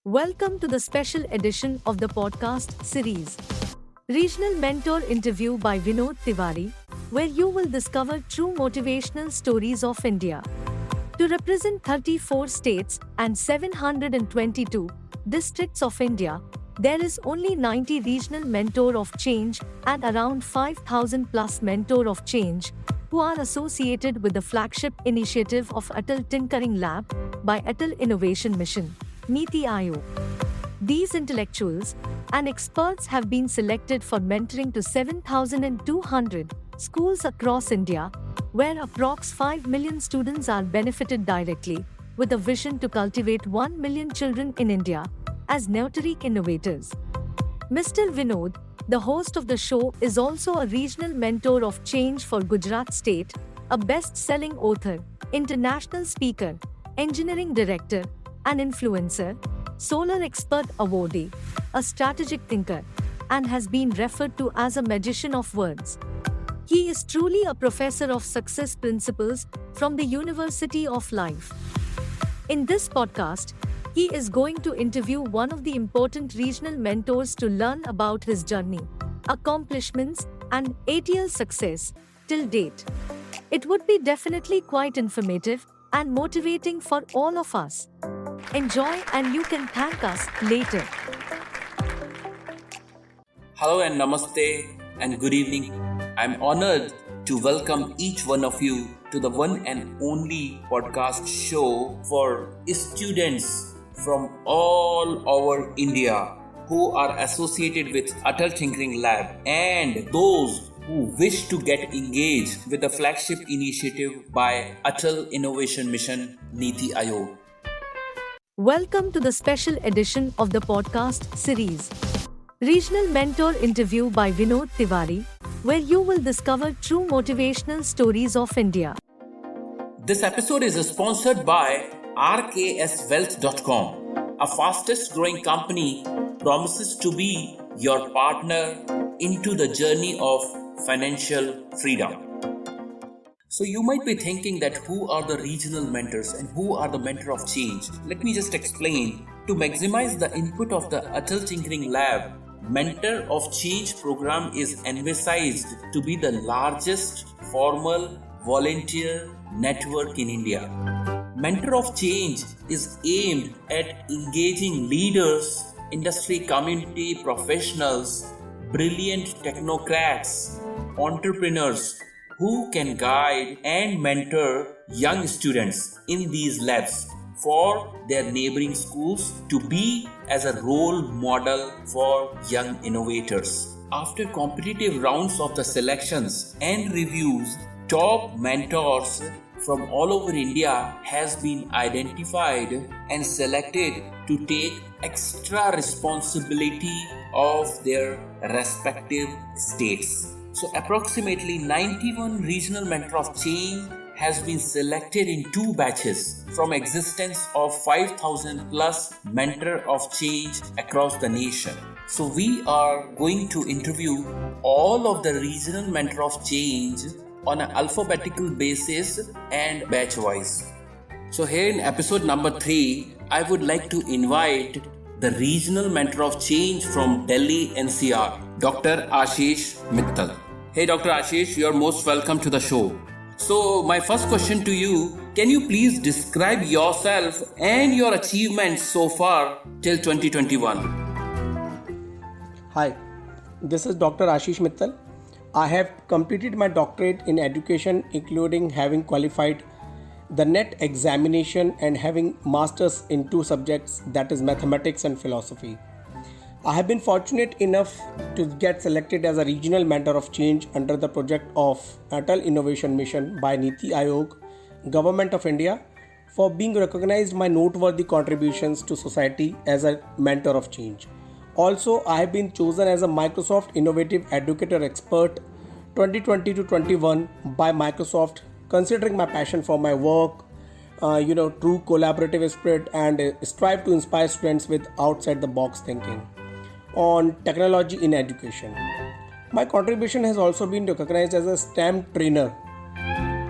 Welcome to the special edition of the podcast series, Regional Mentor Interview by Vinod Tiwari, where you will discover true motivational stories of India. To represent 34 states and 722 districts of India, there is only 90 regional mentor of change and around 5,000 plus mentor of change who are associated with the flagship initiative of Atal Tinkering Lab by Atal Innovation Mission, NITI Aayog. These intellectuals and experts have been selected for mentoring to 7,200 schools across India, where approx 5 million students are benefited directly, with a vision to cultivate 1 million children in India as narrate innovators. Mr. Vinod, the host of the show, is also a regional mentor of change for Gujarat State, a best-selling author, international speaker, engineering director, an influencer, solar expert awardee, a strategic thinker, and has been referred to as a magician of words. He is truly a professor of success principles from the University of Life. In this podcast, he is going to interview one of the important regional mentors to learn about his journey, accomplishments, and ATL success till date. It would be definitely quite informative and motivating for all of us. Enjoy, and you can thank us later. Hello and namaste and good evening. I'm honored to welcome each one of you to the one and only podcast show for students from all over India who are associated with Atal Tinkering Lab and those who wish to get engaged with the flagship initiative by Atal Innovation Mission NITI Aayog. Welcome to the special edition of the podcast series, Regional Mentor Interview by Vinod Tiwari, where you will discover true motivational stories of India. This episode is sponsored by rkswealth.com, a fastest growing company promises to be your partner into the journey of financial freedom. So you might be thinking that who are the regional mentors and who are the mentor of change? Let me just explain. To maximize the input of the Atal Tinkering Lab, Mentor of Change program is envisaged to be the largest formal volunteer network in India. Mentor of Change is aimed at engaging leaders, industry community professionals, brilliant technocrats, entrepreneurs who can guide and mentor young students in these labs for their neighboring schools to be as a role model for young innovators. After competitive rounds of the selections and reviews, top mentors from all over India has been identified and selected to take extra responsibility of their respective states. So approximately 91 regional mentor of change has been selected in 2 batches from existence of 5,000 plus mentor of change across the nation. So we are going to interview all of the regional mentor of change on an alphabetical basis and batchwise. So here in episode number 3, I would like to invite the regional mentor of change from Delhi-NCR, Dr. Ashish Mittal. Hey Dr. Ashish, you are most welcome to the show. So my first question to you, can you please describe yourself and your achievements so far till 2021? Hi, this is Dr. Ashish Mittal. I have completed my doctorate in education, including having qualified the NET examination and having masters in 2 subjects, that is mathematics and philosophy. I have been fortunate enough to get selected as a regional mentor of change under the project of Atal Innovation Mission by NITI Aayog, Government of India, for being recognized my noteworthy contributions to society as a mentor of change. Also, I have been chosen as a Microsoft Innovative Educator Expert 2020 to 21 by Microsoft, considering my passion for my work, true collaborative spirit, and strive to inspire students with outside-the-box thinking on technology in education. My contribution has also been recognized as a STEM trainer.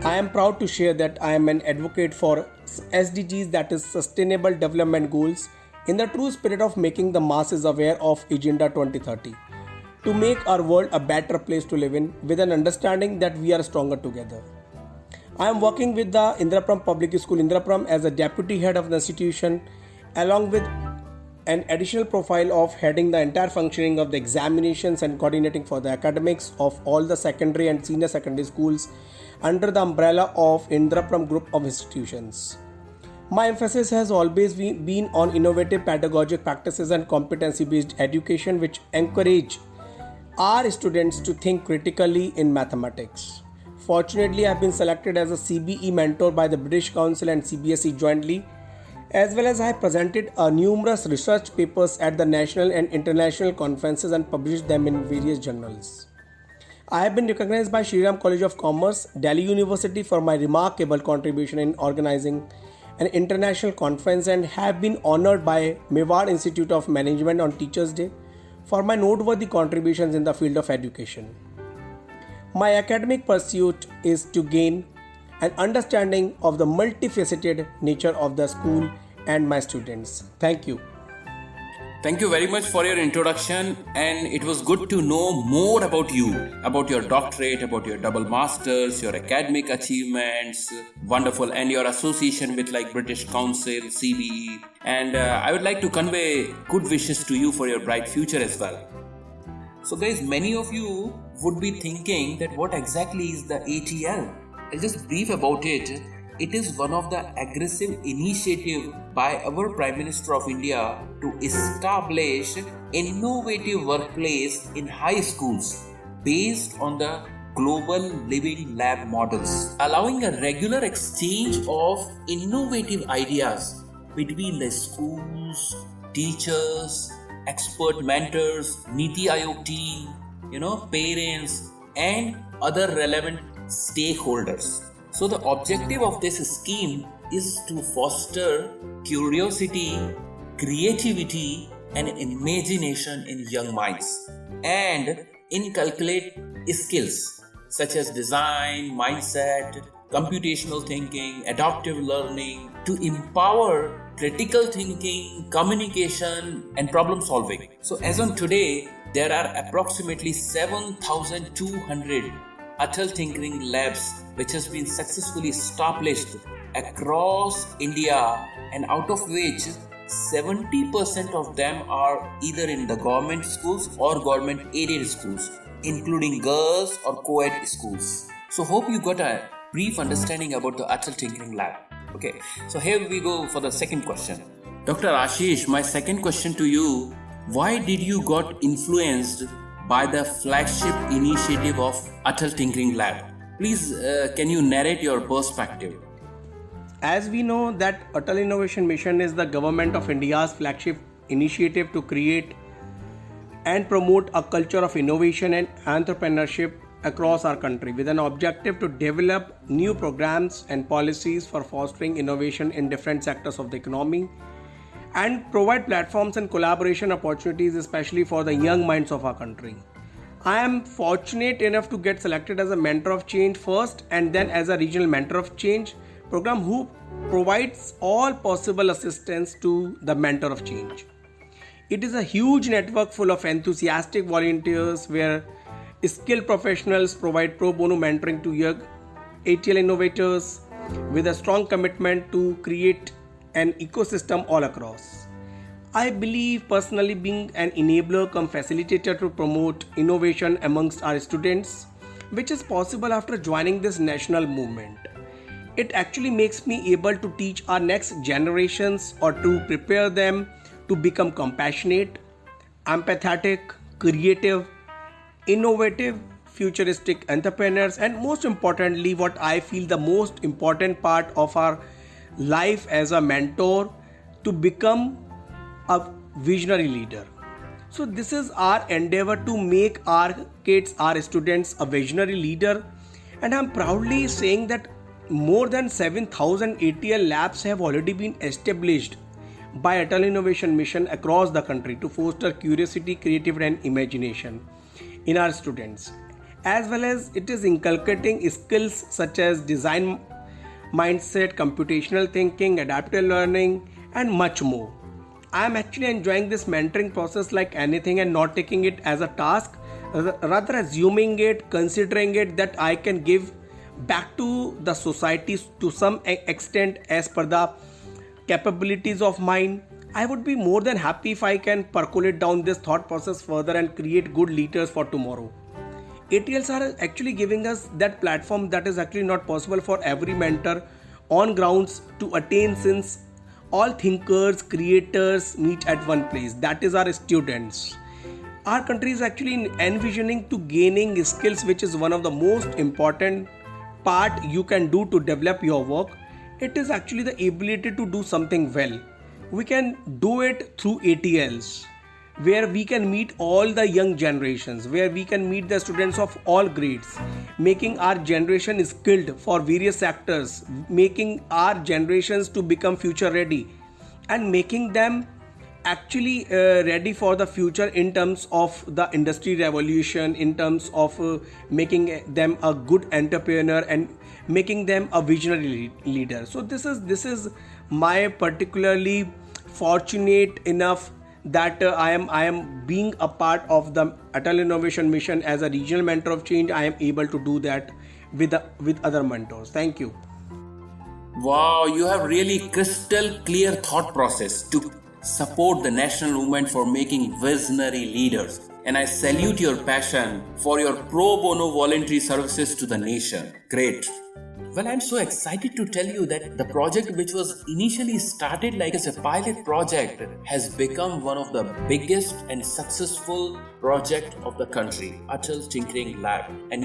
I am proud to share that I am an advocate for SDGs, that is Sustainable Development Goals, in the true spirit of making the masses aware of Agenda 2030, to make our world a better place to live in with an understanding that we are stronger together. I am working with the Indrapuram Public School Indrapuram as a deputy head of the institution, along with an additional profile of heading the entire functioning of the examinations and coordinating for the academics of all the secondary and senior secondary schools under the umbrella of Indrapuram Group of Institutions. My emphasis has always been on innovative pedagogic practices and competency-based education which encourage our students to think critically in mathematics. Fortunately, I have been selected as a CBE mentor by the British Council and CBSE jointly, as well as I have presented numerous research papers at the national and international conferences and published them in various journals. I have been recognized by Shri Ram College of Commerce, Delhi University for my remarkable contribution in organizing an international conference and have been honored by Mewar Institute of Management on Teachers' Day for my noteworthy contributions in the field of education. My academic pursuit is to gain an understanding of the multifaceted nature of the school and my students. Thank you. Thank you very much for your introduction, and it was good to know more about you, about your doctorate, about your double masters, your academic achievements, wonderful, and your association with like British Council, CBE, and I would like to convey good wishes to you for your bright future as well. So guys, many of you would be thinking that what exactly is the ATL? I'll just brief about it. It is one of the aggressive initiative by our Prime Minister of India to establish innovative workplace in high schools based on the global living lab models, allowing a regular exchange of innovative ideas between the schools, teachers, expert mentors, NITI Aayog team, parents and other relevant stakeholders. So the objective of this scheme is to foster curiosity, creativity and imagination in young minds and inculcate skills such as design, mindset, computational thinking, adaptive learning to empower critical thinking, communication and problem solving. So as on today, there are approximately 7,200 Atal Tinkering Labs which has been successfully established across India, and out of which 70% of them are either in the government schools or government aided schools, including girls or co-ed schools. So hope you got a brief understanding about the Atal Tinkering Lab. Okay, so here we go for the second question. Dr. Ashish, my second question to you, why did you got influenced by the flagship initiative of Atal Tinkering Lab? Please, can you narrate your perspective? As we know that Atal Innovation Mission is the Government of India's flagship initiative to create and promote a culture of innovation and entrepreneurship across our country with an objective to develop new programs and policies for fostering innovation in different sectors of the economy and provide platforms and collaboration opportunities especially for the young minds of our country. I am fortunate enough to get selected as a mentor of change first and then as a regional mentor of change program who provides all possible assistance to the mentor of change. It is a huge network full of enthusiastic volunteers where skilled professionals provide pro bono mentoring to young ATL innovators with a strong commitment to create an ecosystem all across. I believe personally being an enabler cum facilitator to promote innovation amongst our students, which is possible after joining this national movement. It actually makes me able to teach our next generations or to prepare them to become compassionate, empathetic, creative, innovative, futuristic entrepreneurs, and most importantly, what I feel the most important part of our life as a mentor, to become a visionary leader. So this is our endeavor to make our kids, our students a visionary leader, and I'm proudly saying that more than 7,000 ATL labs have already been established by Atal Innovation Mission across the country to foster curiosity, creativity and imagination in our students, as well as it is inculcating skills such as design mindset, computational thinking, adaptive learning and much more. I am actually enjoying this mentoring process like anything and not taking it as a task, rather assuming it, considering it that I can give back to the society to some extent as per the capabilities of mine. I would be more than happy if I can percolate down this thought process further and create good leaders for tomorrow. ATLs are actually giving us that platform that is actually not possible for every mentor on grounds to attain, since all thinkers, creators meet at one place. That is our students. Our country is actually envisioning to gaining skills, which is one of the most important part you can do to develop your work. It is actually the ability to do something well. We can do it through ATLs, where we can meet all the young generations, where we can meet the students of all grades, making our generation skilled for various sectors, making our generations to become future ready, and making them actually ready for the future in terms of the industry revolution, in terms of making them a good entrepreneur and making them a visionary leader. So this is my particularly fortunate enough that I am being a part of the Atal Innovation Mission as a regional mentor of change. I am able to do that with other mentors. Thank you. Wow, you have really crystal clear thought process to support the national movement for making visionary leaders. And I salute your passion for your pro bono voluntary services to the nation. Great. Well, I'm so excited to tell you that the project, which was initially started like as a pilot project, has become one of the biggest and successful project of the country, Atal Tinkering Lab. And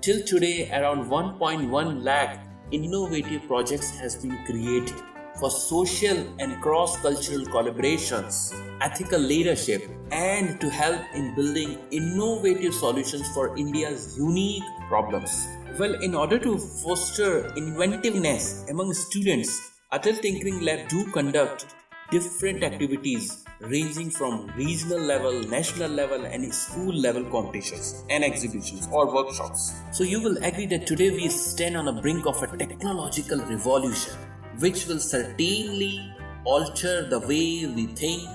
till today, around 1.1 lakh innovative projects has been created for social and cross-cultural collaborations, ethical leadership, and to help in building innovative solutions for India's unique problems. Well, in order to foster inventiveness among students, Atal Tinkering Lab do conduct different activities ranging from regional level, national level and school level competitions and exhibitions or workshops. So you will agree that today we stand on the brink of a technological revolution which will certainly alter the way we think,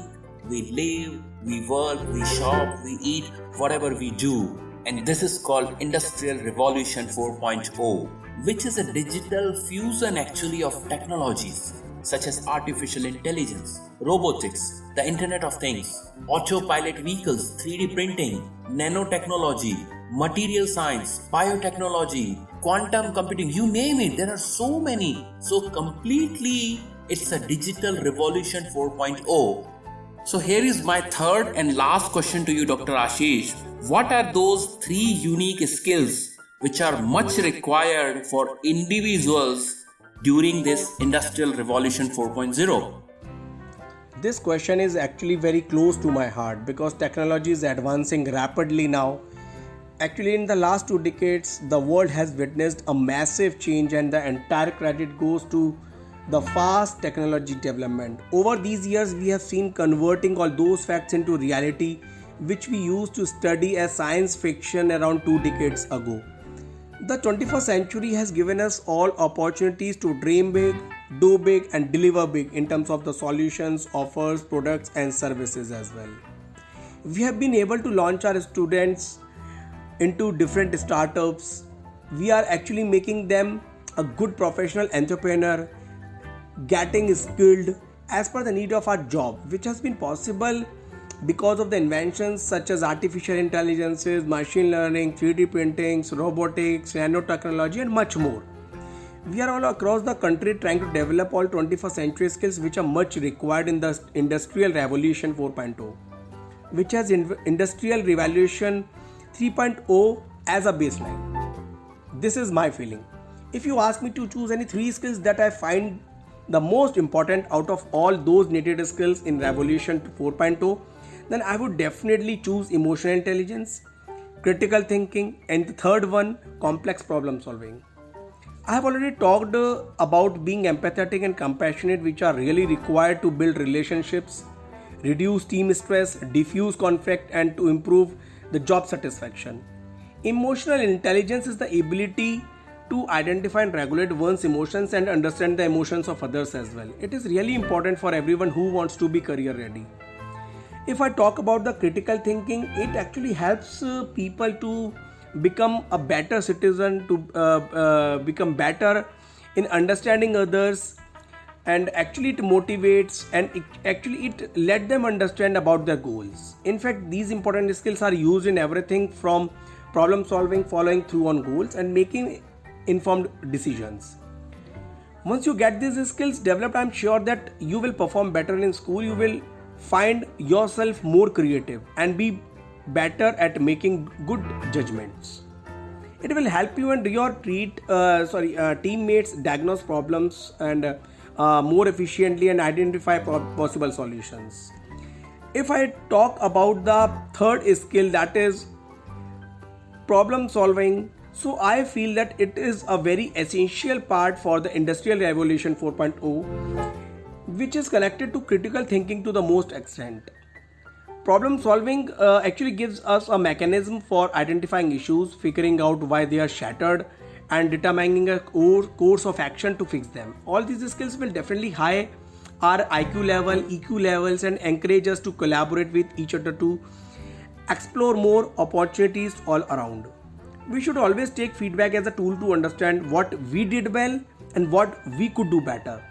we live, we work, we shop, we eat, whatever we do. And this is called Industrial Revolution 4.0, which is a digital fusion actually of technologies such as artificial intelligence, robotics, the Internet of Things, autopilot vehicles, 3D printing, nanotechnology, material science, biotechnology, quantum computing, you name it, there are so many. So completely it's a digital revolution 4.0. So here is my third and last question to you, Dr. Ashish. What are those 3 unique skills which are much required for individuals during this Industrial Revolution 4.0? This question is actually very close to my heart because technology is advancing rapidly now. Actually, in the last 2 decades, the world has witnessed a massive change and the entire credit goes to the fast technology development. Over these years, we have seen converting all those facts into reality which we used to study as science fiction around 2 decades ago. The 21st century has given us all opportunities to dream big, do big and deliver big in terms of the solutions, offers, products and services as well. We have been able to launch our students into different startups. We are actually making them a good professional entrepreneur, getting skilled as per the need of our job, which has been possible because of the inventions such as artificial intelligences, machine learning, 3D printings, robotics, nanotechnology and much more. We are all across the country trying to develop all 21st century skills which are much required in the Industrial Revolution 4.0, which has Industrial Revolution 3.0 as a baseline. This is my feeling. If you ask me to choose any 3 skills that I find the most important out of all those needed skills in Revolution 4.0, then I would definitely choose emotional intelligence, critical thinking, and the third one, complex problem solving. I have already talked about being empathetic and compassionate, which are really required to build relationships, reduce team stress, diffuse conflict, and to improve the job satisfaction. Emotional intelligence is the ability to identify and regulate one's emotions and understand the emotions of others as well. It is really important for everyone who wants to be career ready. If I talk about the critical thinking, it actually helps people to become a better citizen, to become better in understanding others, and actually it motivates and it let them understand about their goals. In fact, these important skills are used in everything from problem solving, following through on goals, and making informed decisions. Once you get these skills developed, I'm sure that you will perform better in school. You will find yourself more creative and be better at making good judgments. It will help you and your teammates diagnose problems and more efficiently and identify possible solutions. If I talk about the third skill, that is problem solving, so I feel that it is a very essential part for the Industrial Revolution 4.0, which is connected to critical thinking to the most extent. Problem solving actually gives us a mechanism for identifying issues, figuring out why they are shattered, and determining a course of action to fix them. All these skills will definitely high our IQ level, EQ levels, and encourage us to collaborate with each other to explore more opportunities all around. We should always take feedback as a tool to understand what we did well and what we could do better.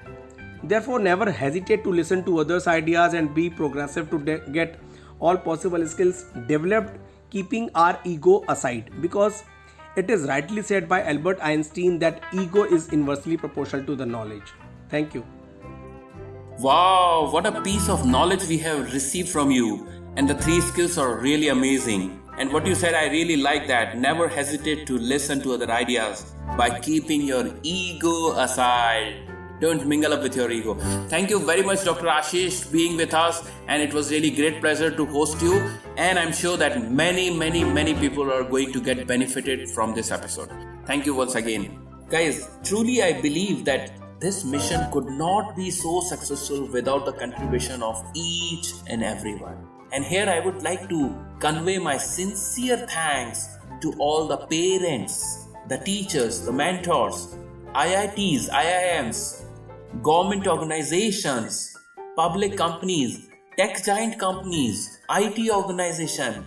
Therefore, never hesitate to listen to others' ideas and be progressive to get all possible skills developed, keeping our ego aside, because it is rightly said by Albert Einstein that ego is inversely proportional to the knowledge. Thank you. Wow, what a piece of knowledge we have received from you. And the 3 skills are really amazing. And what you said, I really like that. Never hesitate to listen to other ideas by keeping your ego aside. Don't mingle up with your ego. Thank you very much, Dr. Ashish, being with us. And it was really great pleasure to host you. And I'm sure that many people are going to get benefited from this episode. Thank you once again. Guys, truly I believe that this mission could not be so successful without the contribution of each and everyone. And here I would like to convey my sincere thanks to all the parents, the teachers, the mentors, IITs, IIMs, government organizations, public companies, tech giant companies, IT organization.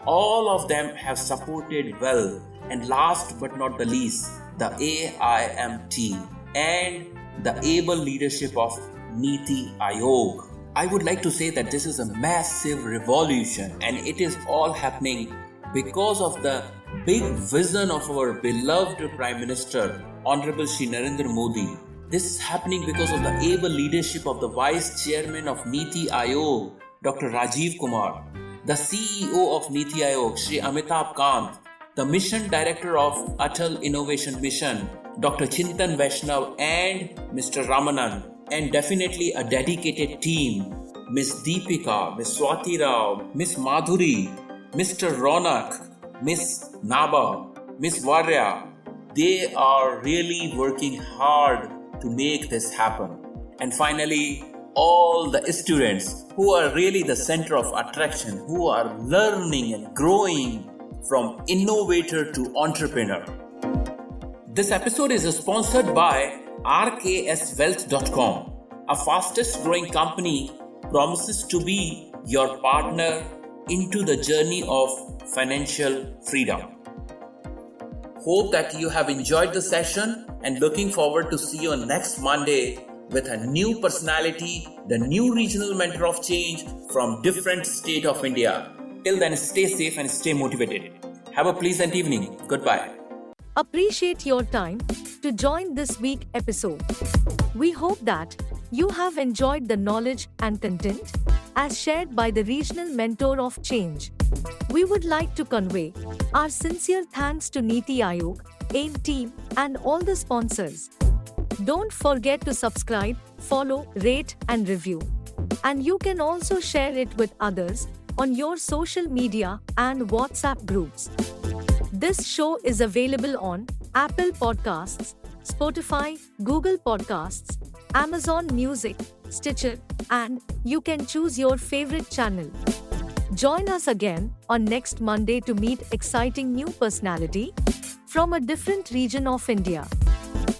All of them have supported well. And last but not the least, the AIMT and the able leadership of NITI Aayog. I would like to say that this is a massive revolution, and it is all happening because of the big vision of our beloved Prime Minister, Honorable Shri Narendra Modi. This is happening because of the able leadership of the Vice Chairman of NITI Aayog, Dr. Rajiv Kumar, the CEO of NITI Aayog, Shri Amitabh Kant, the Mission Director of Atal Innovation Mission, Dr. Chintan Vaishnav and Mr. Ramanan, and definitely a dedicated team, Miss Deepika, Miss Swati Rao, Miss Madhuri, Mr. Ronak, Miss Naba, Miss Varya. They are really working hard to make this happen. And finally, all the students who are really the center of attraction, who are learning and growing from innovator to entrepreneur. This episode is sponsored by rkswealth.com. A fastest growing company promises to be your partner into the journey of financial freedom. Hope that you have enjoyed the session and looking forward to see you on next Monday with a new personality, the new regional mentor of change from different state of India. Till then, stay safe and stay motivated. Have a pleasant evening. Goodbye. Appreciate your time to join this week's episode. We hope that you have enjoyed the knowledge and content as shared by the regional mentor of change. We would like to convey our sincere thanks to NITI Aayog, AIM team, and all the sponsors. Don't forget to subscribe, follow, rate, and review. And you can also share it with others on your social media and WhatsApp groups. This show is available on Apple Podcasts, Spotify, Google Podcasts, Amazon Music, Stitcher, and you can choose your favorite channel. Join us again on next Monday to meet exciting new personality. from a different region of India.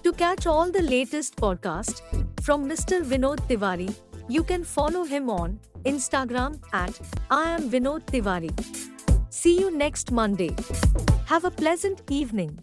To catch all the latest podcasts from Mr. Vinod Tiwari, you can follow him on Instagram at I am Vinod Tiwari. See you next Monday. Have a pleasant evening.